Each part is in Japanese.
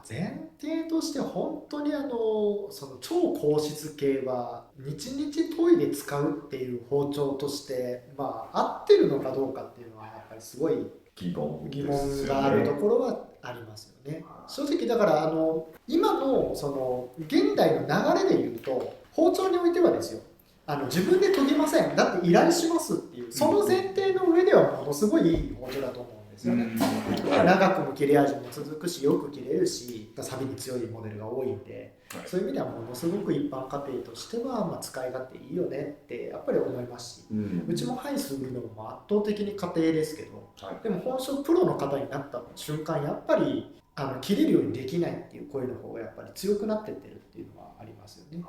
前提として本当にその超硬質系は日々研いで使うっていう包丁として、合ってるのかどうかっていうのはやっぱりすごい疑問があるところはありますよね。正直だから今のその現代の流れで言うと包丁においてはですよ、自分で研ぎません、だって依頼しますっていうその前提の上ではものすごいいい包丁だと思うんですよね。長くも切れ味も続くしよく切れるし錆に強いモデルが多いんで、そういう意味ではものすごく一般家庭としては使い勝手いいよねってやっぱり思いますし、うちもハイするのも圧倒的に家庭ですけど、でも本職プロの方になった瞬間やっぱり切れるようにできないっていう声の方がやっぱり強くなってってるっていうのはありますよね。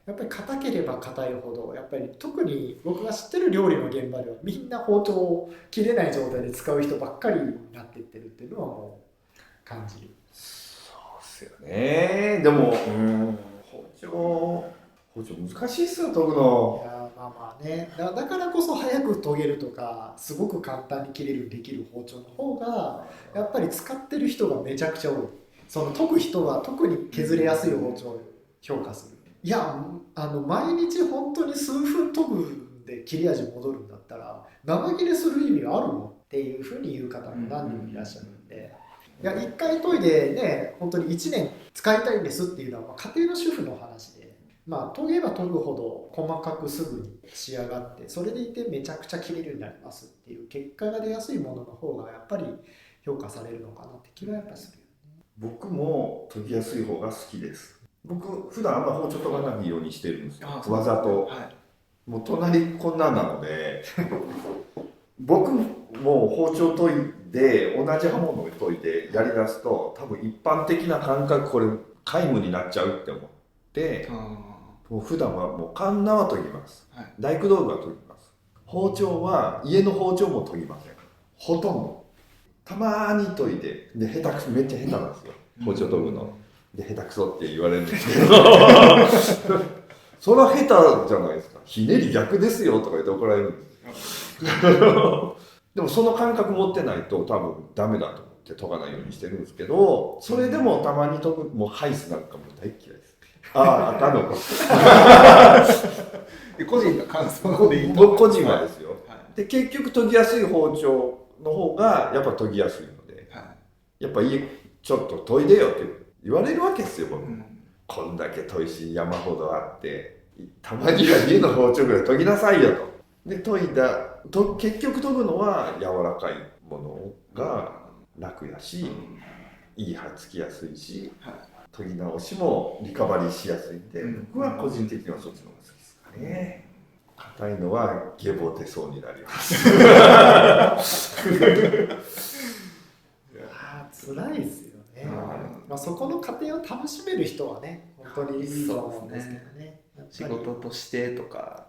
やっぱり硬ければ硬いほどやっぱり特に僕が知ってる料理の現場ではみんな包丁を切れない状態で使う人ばっかりになっていってるっていうのはもう感じる。そうっすよね。でも包丁難しいっすよ研ぐの。いやね、だからこそ早く研げるとかすごく簡単に切れるできる包丁の方がやっぱり使ってる人がめちゃくちゃ多い。その研ぐ人は特に削れやすい包丁を評価する。いや毎日本当に数分研ぐんで切れ味戻るんだったら長切れする意味あるのっていうふうに言う方も何人もいらっしゃるんで、いや1回研いでね本当に1年使いたいんですっていうのは家庭の主婦の話で、研げば研ぐほど細かくすぐに仕上がってそれでいてめちゃくちゃ切れるようになりますっていう結果が出やすいものの方がやっぱり評価されるのかなって気はやっぱりするよね。僕も研ぎやすい方が好きです。僕普段あんま包丁研がないようにしてるんですよ、わざと。もう隣こんなんなので僕も包丁研いで同じ刃物を研いでやりだすと多分一般的な感覚これ皆無になっちゃうって思って、もう普段はもうカンナは研ぎます、大工道具は研ぎます。包丁は家の包丁も研ぎません、ほとんど。たまに研いでめっちゃ下手なんですよ包丁研ぐので、下手くそって言われるんですけどそれは下手じゃないですか、ひねり逆ですよとか言って怒られるんですでもその感覚持ってないと多分ダメだと思って研がないようにしてるんですけど、それでもたまに研ぐ、もうハイスなんかも大嫌いです。あかんのか個人の感想でいいと僕個人はですよ、で結局研ぎやすい包丁の方がやっぱ研ぎやすいので、やっぱちょっと研いでよって言われるわけですよ僕、こんだけ砥石山ほどあってたまには家の包丁ぐらい研ぎなさいよと。で結局研ぐのは柔らかいものが楽やし、いい刃つきやすいし、研ぎ直しもリカバリーしやすいんで、僕は個人的にはそっちの方が好きですかね。硬いのはゲボ出そうになります辛いですよね。そこの過程を楽しめる人はね本当にいいと思うんですけどね。仕事としてとか、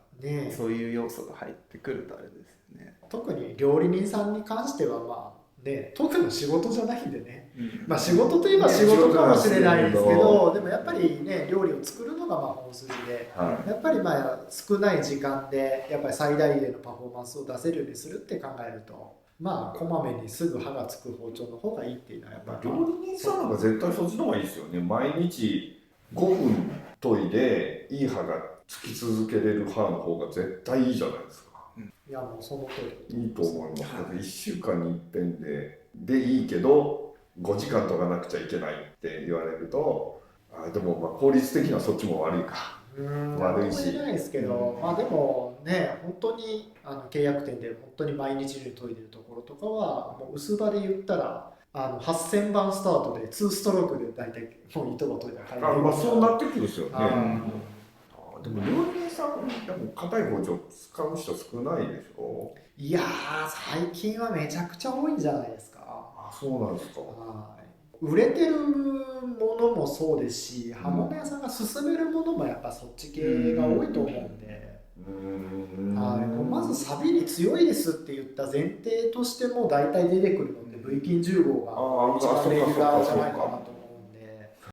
そういう要素が入ってくるとあれですよね。特に料理人さんに関しては特に仕事じゃないんでね、仕事といえば仕事かもしれないですけど、でもやっぱりね料理を作るのが本筋で、やっぱり少ない時間でやっぱり最大限のパフォーマンスを出せるようにするって考えると、こまめにすぐ刃がつく包丁の方がいいっていうのはやっぱり、料理人さんなんか絶対そっちの方がいいですよね。毎日5分研いでいい刃がつき続けれる刃の方が絶対いいじゃないですか。いやもうその通りいいと思います。1週間に一遍でいいけど5時間研がなくちゃいけないって言われると、でも効率的にはそっちも悪いか。悪いし。ないですけど、でもね本当に契約店で本当に毎日中研いでるところとかはもう薄刃で言ったら8000番スタートで2ストロークで大体もう糸が研いだら買える。そうなってくるですよね。でも料理人さんでも硬い包丁使う人少ないでしょ。いや最近はめちゃくちゃ多いんじゃないですか。そうなんですか。売れてるものもそうですし、刃物屋さんが勧めるものもやっぱそっち系が多いと思うんで、まず錆に強いですって言った前提としても大体出てくるので V 金10号が一番レギュラーじゃないかなと思